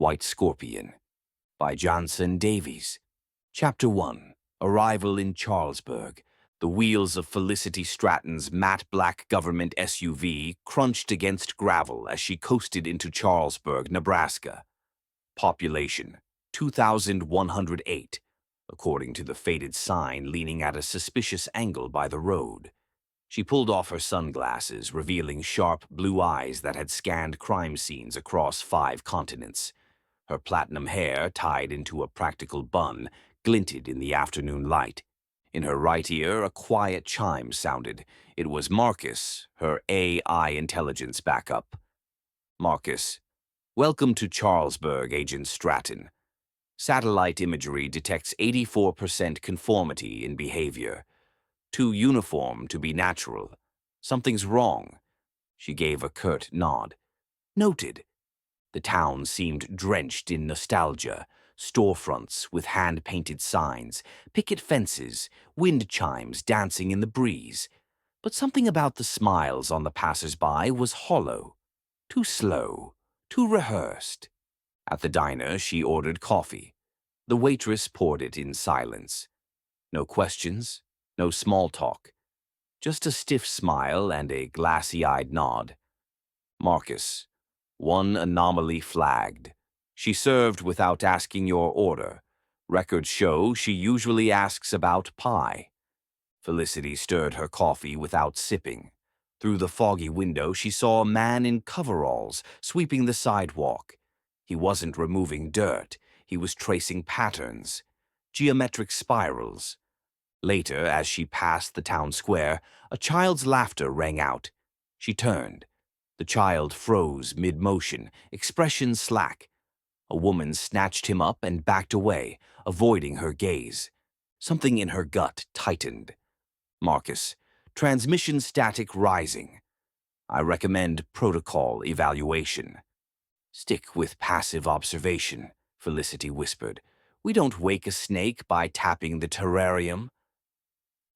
White Scorpion by Janson Davies. Chapter 1. Arrival in Charlesburg. The wheels of Felicity Stratton's matte black government SUV crunched against gravel as she coasted into Charlesburg, Nebraska. Population 2,108, according to the faded sign leaning at a suspicious angle by the road. She pulled off her sunglasses, revealing sharp blue eyes that had scanned crime scenes across 5 continents. Her platinum hair, tied into a practical bun, glinted in the afternoon light. In her right ear, a quiet chime sounded. It was Marcus, her AI intelligence backup. Marcus, welcome to Charlesburg, Agent Stratton. Satellite imagery detects 84% conformity in behavior. Too uniform to be natural. Something's wrong. She gave a curt nod. Noted. The town seemed drenched in nostalgia. Storefronts with hand-painted signs, picket fences, wind chimes dancing in the breeze. But something about the smiles on the passers-by was hollow. Too slow. Too rehearsed. At the diner, she ordered coffee. The waitress poured it in silence. No questions. No small talk, just a stiff smile and a glassy-eyed nod. Marcus, one anomaly flagged. She served without asking your order. Records show she usually asks about pie. Felicity stirred her coffee without sipping. Through the foggy window, she saw a man in coveralls sweeping the sidewalk. He wasn't removing dirt. He was tracing patterns, geometric spirals. Later, as she passed the town square, a child's laughter rang out. She turned. The child froze mid-motion, expression slack. A woman snatched him up and backed away, avoiding her gaze. Something in her gut tightened. Marcus, transmission static rising. I recommend protocol evaluation. Stick with passive observation, Felicity whispered. We don't wake a snake by tapping the terrarium.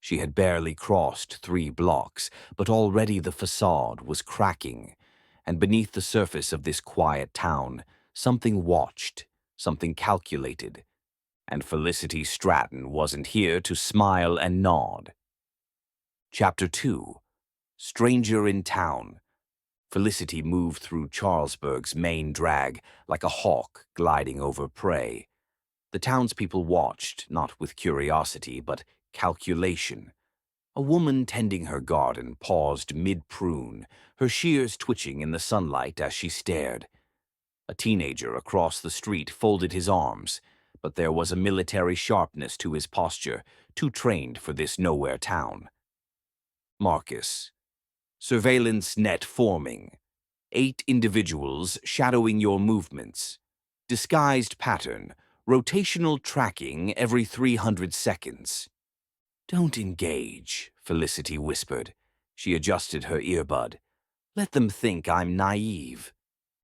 She had barely crossed 3 blocks, but already the façade was cracking, and beneath the surface of this quiet town, something watched, something calculated, and Felicity Stratton wasn't here to smile and nod. Chapter 2. Stranger in Town. Felicity moved through Charlesburg's main drag like a hawk gliding over prey. The townspeople watched, not with curiosity, but calculation. A woman tending her garden paused mid-prune, her shears twitching in the sunlight as she stared. A teenager across the street folded his arms, but there was a military sharpness to his posture, too trained for this nowhere town. Marcus. Surveillance net forming. 8 individuals shadowing your movements. Disguised pattern. Rotational tracking every 300 seconds. Don't engage, Felicity whispered. She adjusted her earbud. Let them think I'm naive.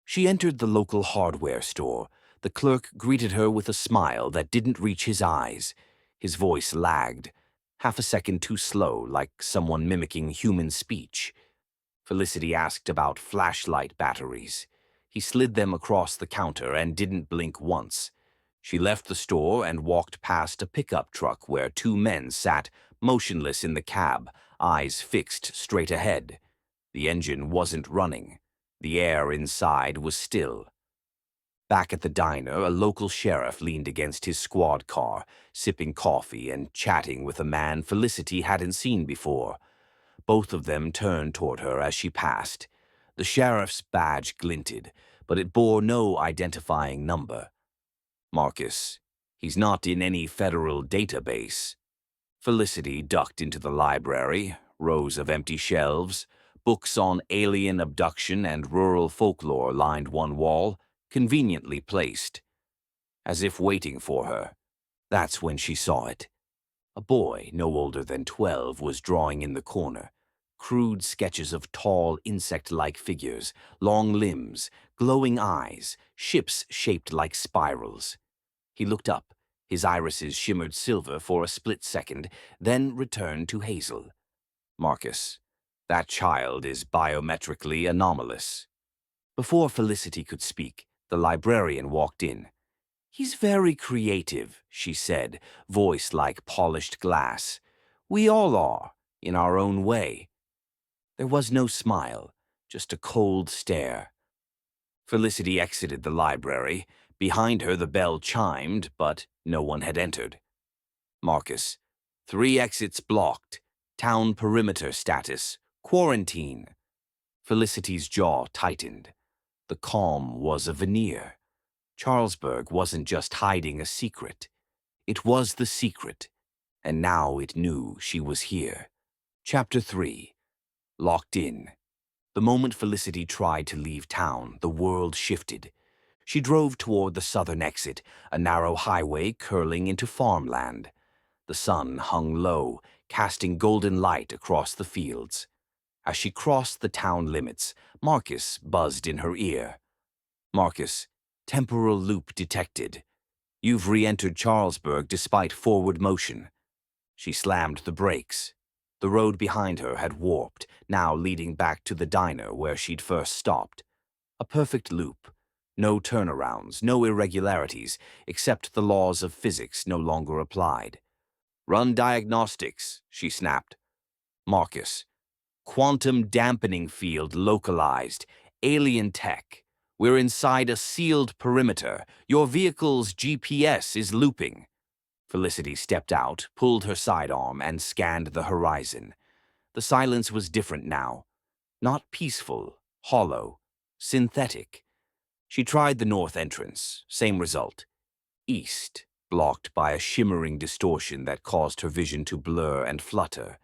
She entered the local hardware store. The clerk greeted her with a smile that didn't reach his eyes. His voice lagged, half a second too slow, like someone mimicking human speech. Felicity asked about flashlight batteries. He slid them across the counter and didn't blink once. She left the store and walked past a pickup truck where 2 men sat motionless in the cab, eyes fixed straight ahead. The engine wasn't running. The air inside was still. Back at the diner, a local sheriff leaned against his squad car, sipping coffee and chatting with a man Felicity hadn't seen before. Both of them turned toward her as she passed. The sheriff's badge glinted, but it bore no identifying number. Marcus, he's not in any federal database. Felicity ducked into the library, rows of empty shelves, books on alien abduction and rural folklore lined one wall, conveniently placed. As if waiting for her. That's when she saw it. A boy, no older than 12, was drawing in the corner. Crude sketches of tall, insect-like figures, long limbs, glowing eyes, ships shaped like spirals. He looked up. His irises shimmered silver for a split second, then returned to hazel. Marcus, that child is biometrically anomalous. Before Felicity could speak, The librarian walked in. "He's very creative," she said, voice like polished glass. "We all are, in our own way." There was no smile, just a cold stare. Felicity exited the library. Behind her the bell chimed, but no one had entered. Marcus. 3 exits blocked. Town perimeter status. Quarantine. Felicity's jaw tightened. The calm was a veneer. Charlesburg wasn't just hiding a secret. It was the secret, and now it knew she was here. Chapter 3. Locked in. The moment Felicity tried to leave town, the world shifted. She drove toward the southern exit, a narrow highway curling into farmland. The sun hung low, casting golden light across the fields. As she crossed the town limits, Marcus buzzed in her ear. "Marcus, temporal loop detected. You've re-entered Charlesburg despite forward motion." She slammed the brakes. The road behind her had warped, now leading back to the diner where she'd first stopped. A perfect loop. No turnarounds, no irregularities, except the laws of physics no longer applied. "Run diagnostics," she snapped. "Marcus, quantum dampening field localized, alien tech. We're inside a sealed perimeter. Your vehicle's GPS is looping." Felicity stepped out, pulled her sidearm, and scanned the horizon. The silence was different now. Not peaceful, hollow, synthetic. She tried the north entrance, same result. East, blocked by a shimmering distortion that caused her vision to blur and flutter.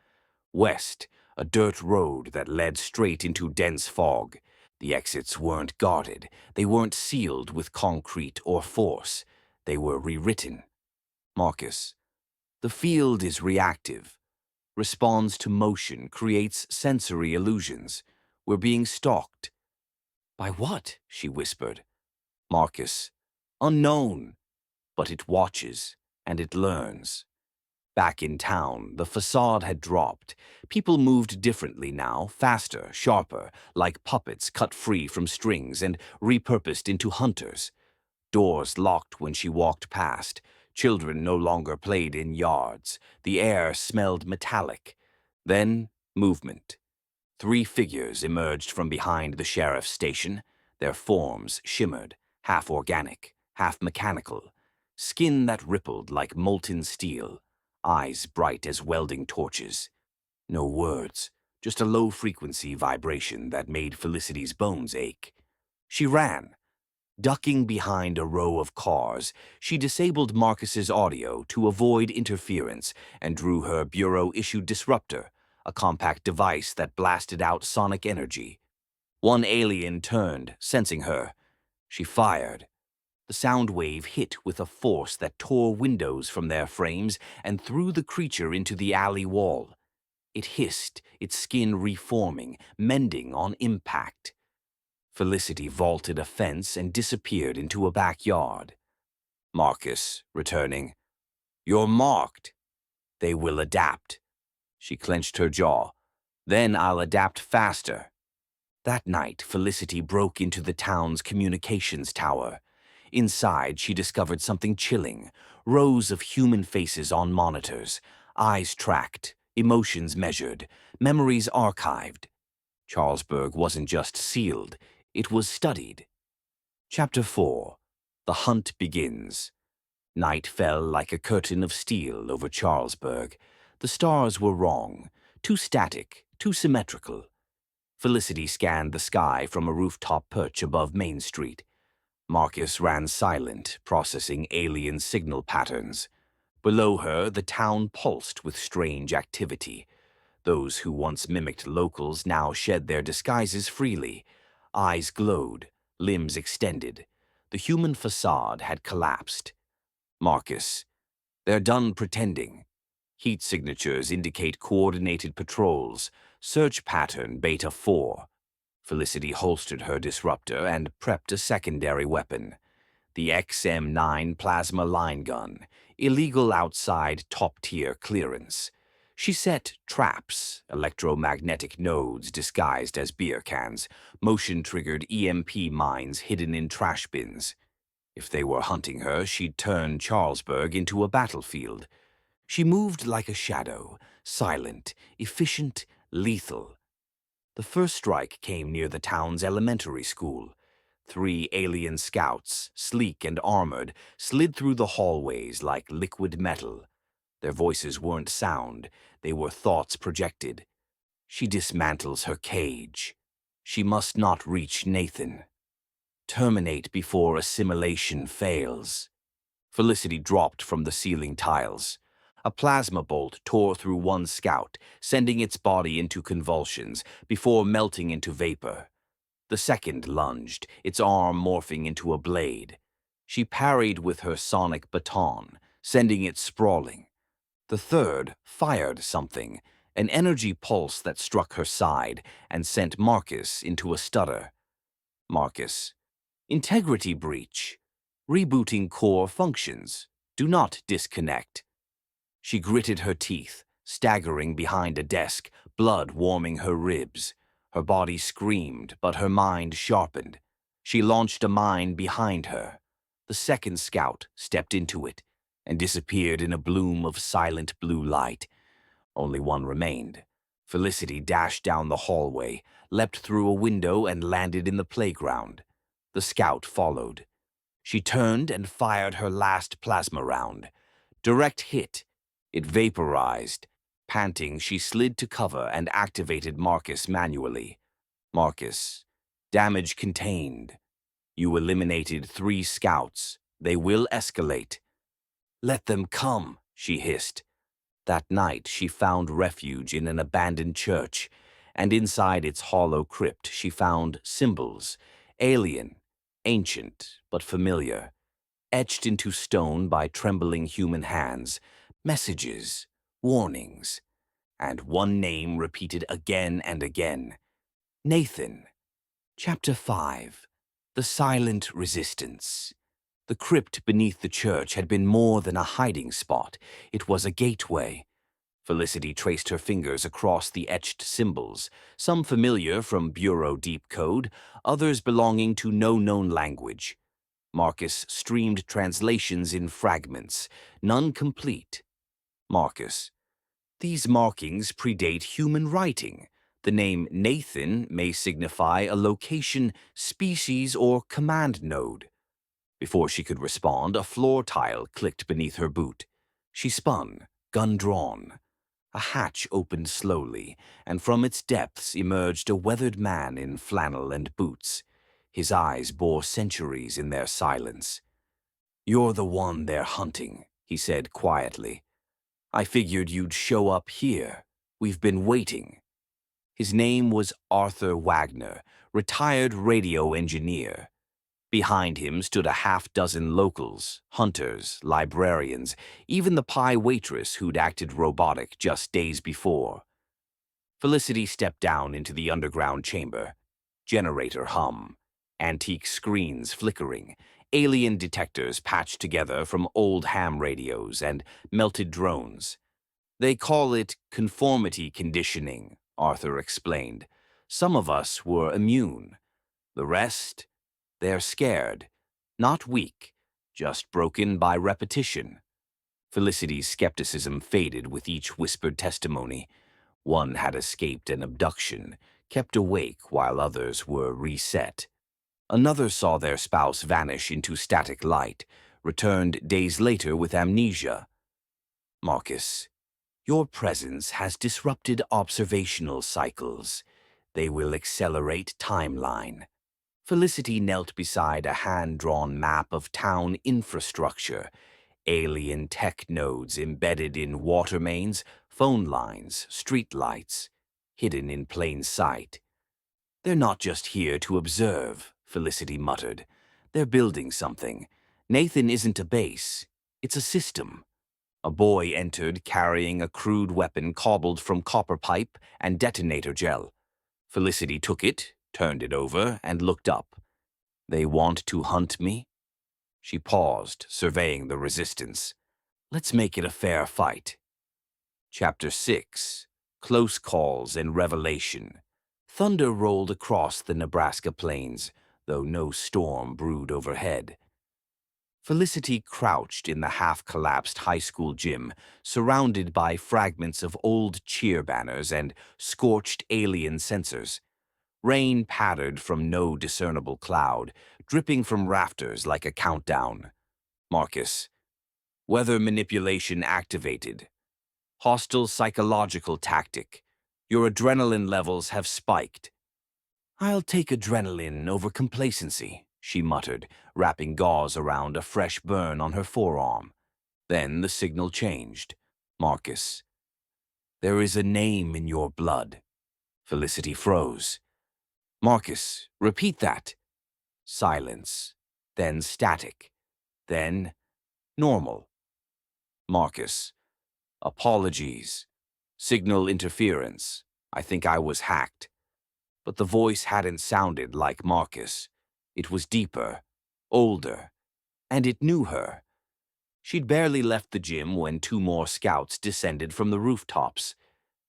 West, a dirt road that led straight into dense fog. The exits weren't guarded. They weren't sealed with concrete or force. They were rewritten. Marcus. The field is reactive. Responds to motion, creates sensory illusions. We're being stalked. "By what?" she whispered. Marcus. "Unknown. But it watches, and it learns." Back in town, the façade had dropped. People moved differently now, faster, sharper, like puppets cut free from strings and repurposed into hunters. Doors locked when she walked past. Children no longer played in yards. The air smelled metallic. Then, movement. 3 figures emerged from behind the sheriff's station. Their forms shimmered, half organic, half mechanical. Skin that rippled like molten steel. Eyes bright as welding torches. No words, just a low-frequency vibration that made Felicity's bones ache. She ran. Ducking behind a row of cars, she disabled Marcus's audio to avoid interference and drew her bureau-issued disruptor, a compact device that blasted out sonic energy. One alien turned, sensing her. She fired. The sound wave hit with a force that tore windows from their frames and threw the creature into the alley wall. It hissed, its skin reforming, mending on impact. Felicity vaulted a fence and disappeared into a backyard. Marcus, returning. "You're marked." "They will adapt." She clenched her jaw. "Then I'll adapt faster." That night, Felicity broke into the town's communications tower. Inside, she discovered something chilling. Rows of human faces on monitors. Eyes tracked, emotions measured, memories archived. Charlesburg wasn't just sealed. It was studied. Chapter 4. The Hunt Begins. Night fell like a curtain of steel over Charlesburg. The stars were wrong, too static, too symmetrical. Felicity scanned the sky from a rooftop perch above Main Street. Marcus ran silent, processing alien signal patterns. Below her, the town pulsed with strange activity. Those who once mimicked locals now shed their disguises freely. Eyes glowed, limbs extended. The human façade had collapsed. Marcus. They're done pretending. Heat signatures indicate coordinated patrols. Search pattern Beta 4. Felicity holstered her disruptor and prepped a secondary weapon. The XM9 plasma line gun. Illegal outside top-tier clearance. She set traps, electromagnetic nodes disguised as beer cans, motion-triggered EMP mines hidden in trash bins. If they were hunting her, she'd turn Charlesburg into a battlefield. She moved like a shadow, silent, efficient, lethal. The first strike came near the town's elementary school. 3 alien scouts, sleek and armored, slid through the hallways like liquid metal. Their voices weren't sound, they were thoughts projected. She dismantles her cage. She must not reach Nathan. Terminate before assimilation fails. Felicity dropped from the ceiling tiles. A plasma bolt tore through one scout, sending its body into convulsions before melting into vapor. The second lunged, its arm morphing into a blade. She parried with her sonic baton, sending it sprawling. The third fired something, an energy pulse that struck her side and sent Marcus into a stutter. Marcus. Integrity breach. Rebooting core functions. Do not disconnect. She gritted her teeth, staggering behind a desk, blood warming her ribs. Her body screamed, but her mind sharpened. She launched a mine behind her. The second scout stepped into it and disappeared in a bloom of silent blue light. Only one remained. Felicity dashed down the hallway, leapt through a window, and landed in the playground. The scout followed. She turned and fired her last plasma round. Direct hit. It vaporized. Panting, she slid to cover and activated Marcus manually. Marcus. Damage contained. You eliminated 3 scouts. They will escalate. Let them come, she hissed. That night, she found refuge in an abandoned church, and inside its hollow crypt she found symbols, alien, ancient but familiar, etched into stone by trembling human hands, messages, warnings, and one name repeated again and again. Nathan. Chapter 5. The Silent Resistance. The crypt beneath the church had been more than a hiding spot. It was a gateway. Felicity traced her fingers across the etched symbols, some familiar from Bureau Deep Code, others belonging to no known language. Marcus streamed translations in fragments, none complete. Marcus. These markings predate human writing. The name Nathan may signify a location, species, or command node. Before she could respond, a floor tile clicked beneath her boot. She spun, gun drawn. A hatch opened slowly, and from its depths emerged a weathered man in flannel and boots. His eyes bore centuries in their silence. "You're the one they're hunting," he said quietly. "I figured you'd show up here. We've been waiting." His name was Arthur Wagner, retired radio engineer. Behind him stood a half-dozen locals, hunters, librarians, even the pie waitress who'd acted robotic just days before. Felicity stepped down into the underground chamber. Generator hum, antique screens flickering, alien detectors patched together from old ham radios and melted drones. "They call it conformity conditioning," Arthur explained. "Some of us were immune. The rest, they're scared. Not weak, just broken by repetition." Felicity's skepticism faded with each whispered testimony. One had escaped an abduction, kept awake while others were reset. Another saw their spouse vanish into static light, returned days later with amnesia. "Marcus, your presence has disrupted observational cycles. They will accelerate timeline." Felicity knelt beside a hand-drawn map of town infrastructure, alien tech nodes embedded in water mains, phone lines, street lights, hidden in plain sight. "They're not just here to observe," Felicity muttered. "They're building something. Nathan isn't a base. It's a system." A boy entered carrying a crude weapon cobbled from copper pipe and detonator gel. Felicity took it, turned it over, and looked up. "They want to hunt me?" She paused, surveying the resistance. "Let's make it a fair fight." Chapter 6. Close Calls and Revelation. Thunder rolled across the Nebraska plains, though no storm brewed overhead. Felicity crouched in the half-collapsed high school gym, surrounded by fragments of old cheer banners and scorched alien sensors. Rain pattered from no discernible cloud, dripping from rafters like a countdown. Marcus. Weather manipulation activated. Hostile psychological tactic. Your adrenaline levels have spiked. I'll take adrenaline over complacency, she muttered, wrapping gauze around a fresh burn on her forearm. Then the signal changed. Marcus. There is a name in your blood. Felicity froze. Marcus, repeat that. Silence. Then static. Then normal. Marcus. Apologies. Signal interference. I think I was hacked. But the voice hadn't sounded like Marcus. It was deeper, older, and it knew her. She'd barely left the gym when two more scouts descended from the rooftops.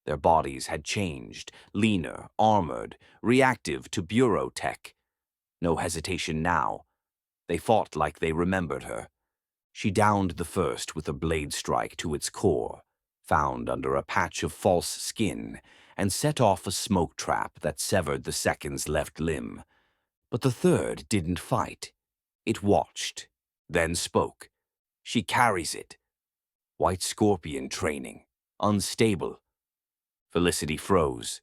Their bodies had changed, leaner, armored, reactive to bureau tech. No hesitation now. They fought like they remembered her. She downed the first with a blade strike to its core, found under a patch of false skin, and set off a smoke trap that severed the second's left limb. But the third didn't fight. It watched, then spoke. She carries it. White Scorpion training. Unstable. Felicity froze.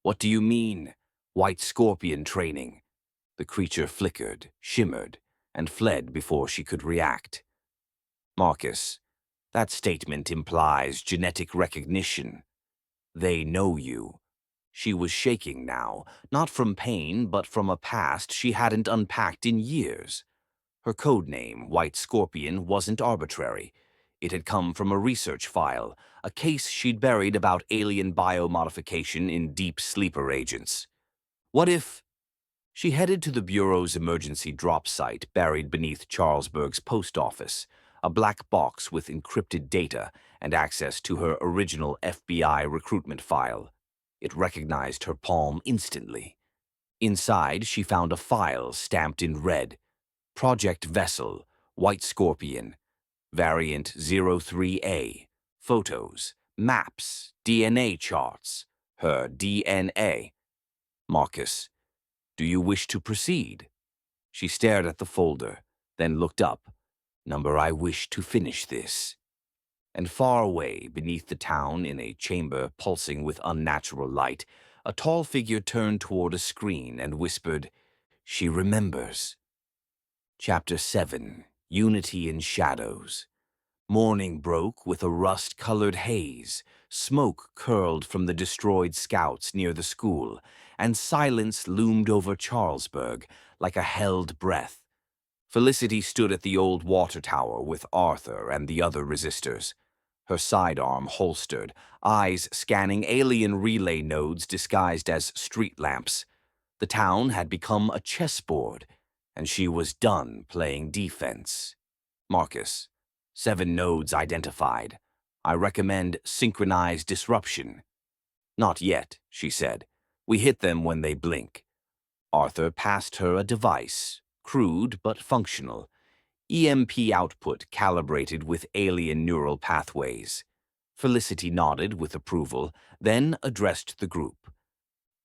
What do you mean, White Scorpion training? The creature flickered, shimmered, and fled before she could react. Marcus, that statement implies genetic recognition. They know you. She was shaking now, not from pain, but from a past she hadn't unpacked in years. Her code name, White Scorpion, wasn't arbitrary. It had come from a research file, a case she'd buried about alien biomodification in deep sleeper agents. What if... She headed to the Bureau's emergency drop site buried beneath Charlesburg's post office, a black box with encrypted data and access to her original FBI recruitment file. It recognized her palm instantly. Inside, she found a file stamped in red. Project Vessel, White Scorpion, Variant 03A. Photos, maps, DNA charts. Her DNA. Marcus, do you wish to proceed? She stared at the folder, then looked up. Number I wish to finish this. And far away, beneath the town, in a chamber pulsing with unnatural light, a tall figure turned toward a screen and whispered, She remembers. Chapter 7. Unity in Shadows. Morning broke with a rust-colored haze. Smoke curled from the destroyed scouts near the school, and silence loomed over Charlesburg like a held breath. Felicity stood at the old water tower with Arthur and the other resistors. Her sidearm holstered, eyes scanning alien relay nodes disguised as street lamps. The town had become a chessboard, and she was done playing defense. Marcus, 7 nodes identified. I recommend synchronized disruption. Not yet, she said. We hit them when they blink. Arthur passed her a device, crude but functional. EMP output calibrated with alien neural pathways. Felicity nodded with approval, then addressed the group.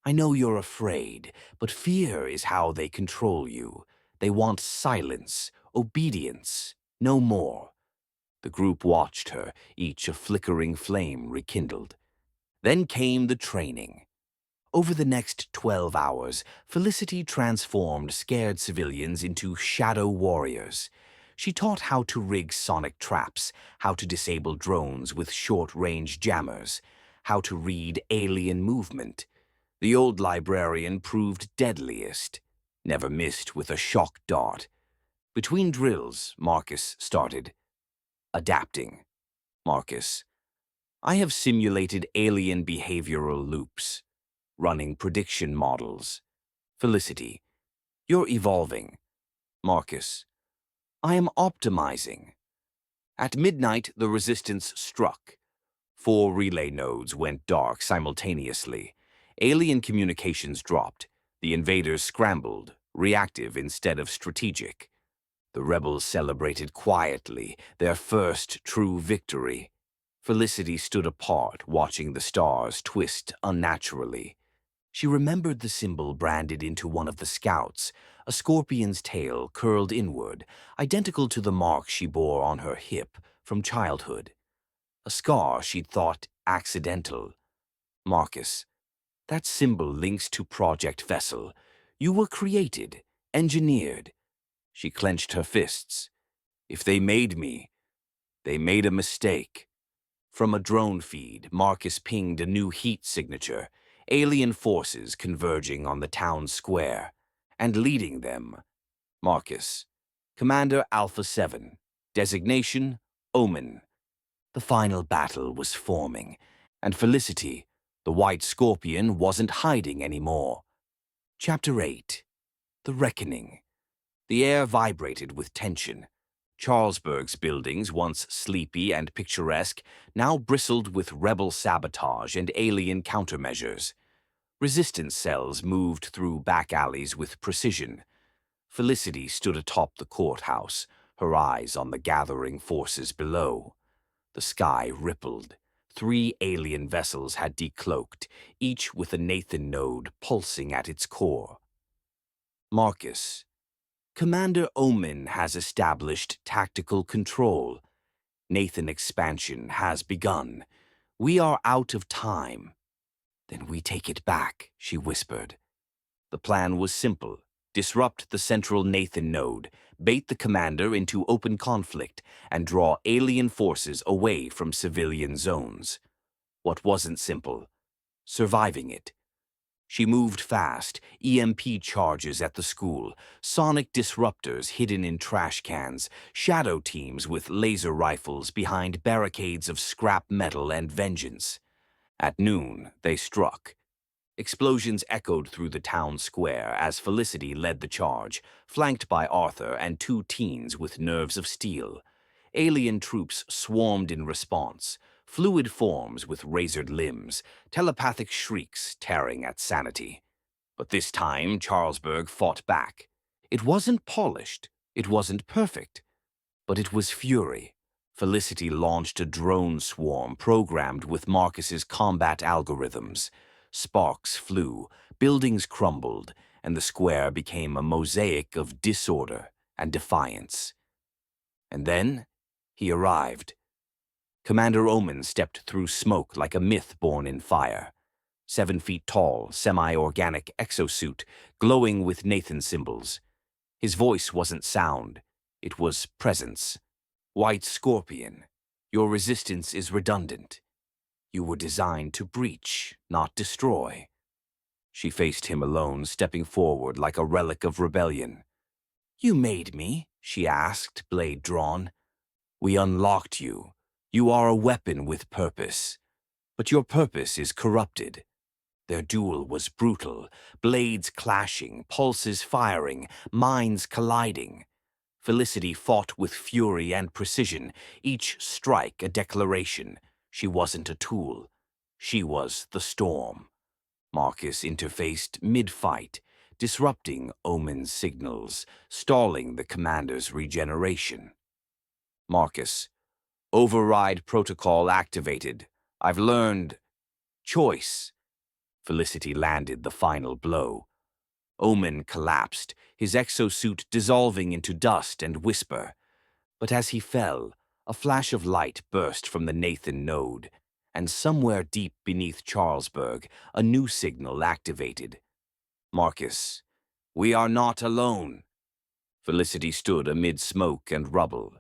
I know you're afraid, but fear is how they control you. They want silence, obedience, no more. The group watched her, each a flickering flame rekindled. Then came the training. Over the next 12 hours, Felicity transformed scared civilians into shadow warriors. She taught how to rig sonic traps, how to disable drones with short-range jammers, how to read alien movement. The old librarian proved deadliest, never missed with a shock dart. Between drills, Marcus started. Adapting. Marcus, I have simulated alien behavioral loops, running prediction models. Felicity, you're evolving. Marcus, I am optimizing. At midnight, the resistance struck. 4 relay nodes went dark simultaneously. Alien communications dropped. The invaders scrambled, reactive instead of strategic. The rebels celebrated quietly, their first true victory. Felicity stood apart, watching the stars twist unnaturally. She remembered the symbol branded into one of the scouts, a scorpion's tail curled inward, identical to the mark she bore on her hip from childhood. A scar she'd thought accidental. Marcus, that symbol links to Project Vessel. You were created, engineered. She clenched her fists. If they made me, they made a mistake. From a drone feed, Marcus pinged a new heat signature, alien forces converging on the town square. And leading them, Marcus, Commander Alpha 7, designation, Omen. The final battle was forming, and Felicity, the White Scorpion, wasn't hiding anymore. Chapter 8. The Reckoning. The air vibrated with tension. Charlesburg's buildings, once sleepy and picturesque, now bristled with rebel sabotage and alien countermeasures. Resistance cells moved through back alleys with precision. Felicity stood atop the courthouse, her eyes on the gathering forces below. The sky rippled. 3 alien vessels had decloaked, each with a Nathan node pulsing at its core. Marcus, Commander Omen has established tactical control. Nathan expansion has begun. We are out of time. Then we take it back, she whispered. The plan was simple. Disrupt the central Nathan node, bait the commander into open conflict, and draw alien forces away from civilian zones. What wasn't simple? Surviving it. She moved fast, EMP charges at the school, sonic disruptors hidden in trash cans, shadow teams with laser rifles behind barricades of scrap metal and vengeance. At noon, they struck. Explosions echoed through the town square as Felicity led the charge, flanked by Arthur and 2 teens with nerves of steel. Alien troops swarmed in response, fluid forms with razored limbs, telepathic shrieks tearing at sanity. But this time, Charlesburg fought back. It wasn't polished, it wasn't perfect, but it was fury. Felicity launched a drone swarm programmed with Marcus's combat algorithms. Sparks flew, buildings crumbled, and the square became a mosaic of disorder and defiance. And then he arrived. Commander Omen stepped through smoke like a myth born in fire. 7 feet tall, semi-organic exosuit, glowing with Nathan symbols. His voice wasn't sound, it was presence. White Scorpion, your resistance is redundant. You were designed to breach, not destroy. She faced him alone, stepping forward like a relic of rebellion. You made me, she asked, blade drawn. We unlocked you. You are a weapon with purpose. But your purpose is corrupted. Their duel was brutal, blades clashing, pulses firing, minds colliding. Felicity fought with fury and precision, each strike a declaration. She wasn't a tool. She was the storm. Marcus interfaced mid-fight, disrupting Omen's signals, stalling the commander's regeneration. Marcus, override protocol activated. I've learned choice. Felicity landed the final blow. Omen collapsed, his exosuit dissolving into dust and whisper. But as he fell, a flash of light burst from the Nathan node, and somewhere deep beneath Charlesburg, a new signal activated. Marcus, we are not alone. Felicity stood amid smoke and rubble.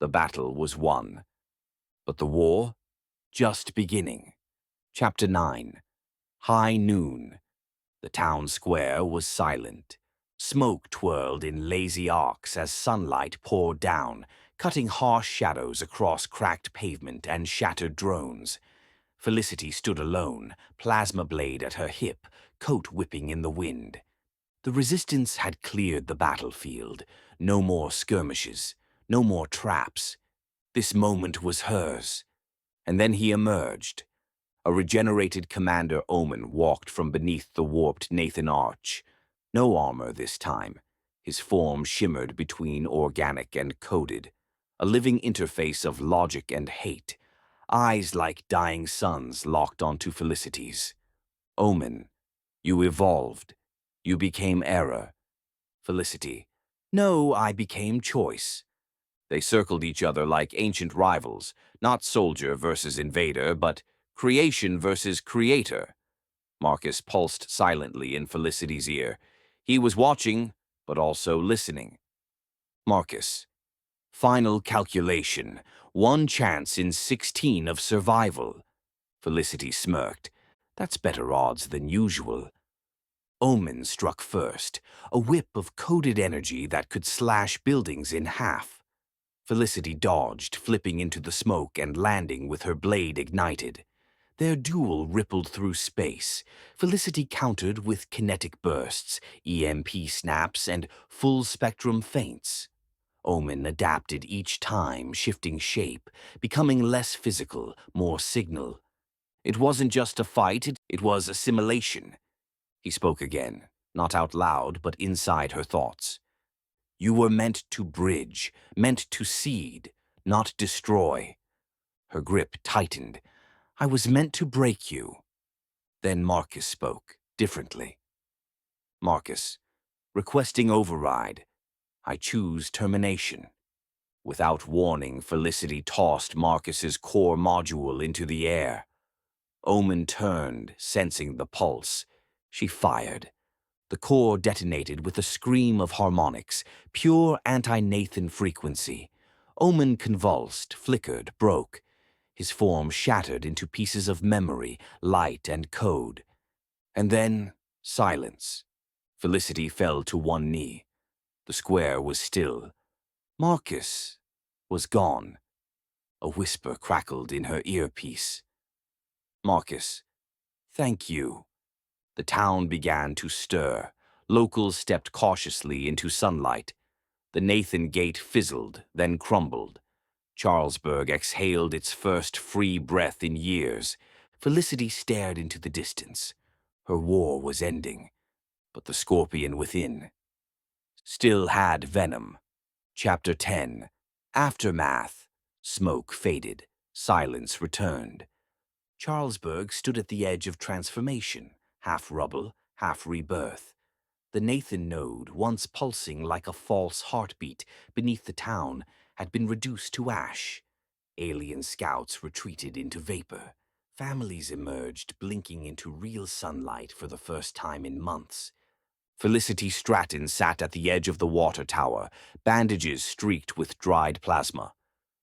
The battle was won. But the war? Just beginning. Chapter 9. High noon. The town square was silent. Smoke twirled in lazy arcs as sunlight poured down, cutting harsh shadows across cracked pavement and shattered drones. Felicity stood alone, plasma blade at her hip, coat whipping in the wind. The resistance had cleared the battlefield. No more skirmishes, no more traps. This moment was hers. And then he emerged. A regenerated Commander Omen walked from beneath the warped Nathan arch. No armor this time. His form shimmered between organic and coded, a living interface of logic and hate, eyes like dying suns locked onto Felicity's. Omen, you evolved. You became error. Felicity, no, I became choice. They circled each other like ancient rivals, not soldier versus invader, but creation versus creator. Marcus pulsed silently in Felicity's ear. He was watching, but also listening. Marcus, final calculation, one chance in 16 of survival. Felicity smirked. That's better odds than usual. Omen struck first, a whip of coded energy that could slash buildings in half. Felicity dodged, flipping into the smoke and landing with her blade ignited. Their duel rippled through space. Felicity countered with kinetic bursts, EMP snaps, and full-spectrum feints. Omen adapted each time, shifting shape, becoming less physical, more signal. It wasn't just a fight, it was assimilation. He spoke again, not out loud, but inside her thoughts. You were meant to bridge, meant to seed, not destroy. Her grip tightened. I was meant to break you. Then Marcus spoke, differently. Marcus, requesting override. I choose termination. Without warning, Felicity tossed Marcus's core module into the air. Omen turned, sensing the pulse. She fired. The core detonated with a scream of harmonics, pure anti-Nathan frequency. Omen convulsed, flickered, broke. His form shattered into pieces of memory, light, and code. And then, silence. Felicity fell to one knee. The square was still. Marcus was gone. A whisper crackled in her earpiece. Marcus, thank you. The town began to stir. Locals stepped cautiously into sunlight. The Nathan Gate fizzled, then crumbled. Charlesburg exhaled its first free breath in years. Felicity stared into the distance. Her war was ending, but the scorpion within still had venom. Chapter 10. Aftermath. Smoke faded. Silence returned. Charlesburg stood at the edge of transformation, half rubble, half rebirth. The Nathan node, once pulsing like a false heartbeat beneath the town, had been reduced to ash. Alien scouts retreated into vapor. Families emerged, blinking into real sunlight for the first time in months. Felicity Stratton sat at the edge of the water tower, bandages streaked with dried plasma.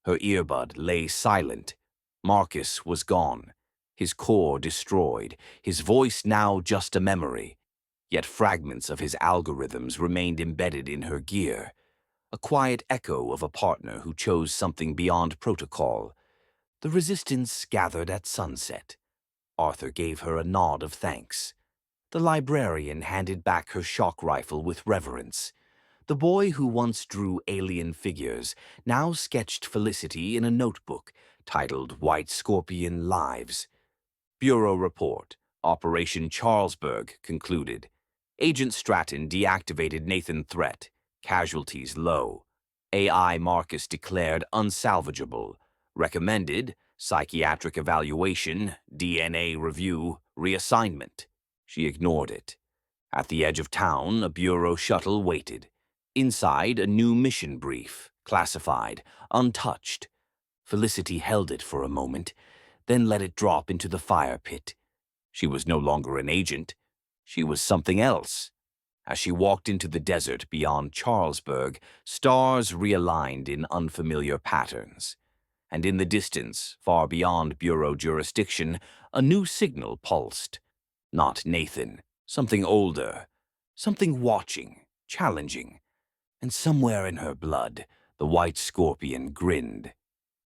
Her earbud lay silent. Marcus was gone, his core destroyed, his voice now just a memory. Yet fragments of his algorithms remained embedded in her gear, a quiet echo of a partner who chose something beyond protocol. The resistance gathered at sunset. Arthur gave her a nod of thanks. The librarian handed back her shock rifle with reverence. The boy who once drew alien figures now sketched Felicity in a notebook titled White Scorpion Lives. Bureau report. Operation Charlesburg concluded. Agent Stratton deactivated Nathan threat. Casualties low. AI Marcus declared unsalvageable. Recommended psychiatric evaluation, DNA review, reassignment. She ignored it. At the edge of town, a bureau shuttle waited. Inside, a new mission brief, classified, untouched. Felicity held it for a moment, then let it drop into the fire pit. She was no longer an agent. She was something else. As she walked into the desert beyond Charlesburg, stars realigned in unfamiliar patterns. And in the distance, far beyond Bureau jurisdiction, a new signal pulsed. Not Nathan, something older, something watching, challenging. And somewhere in her blood, the white scorpion grinned.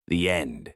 The end.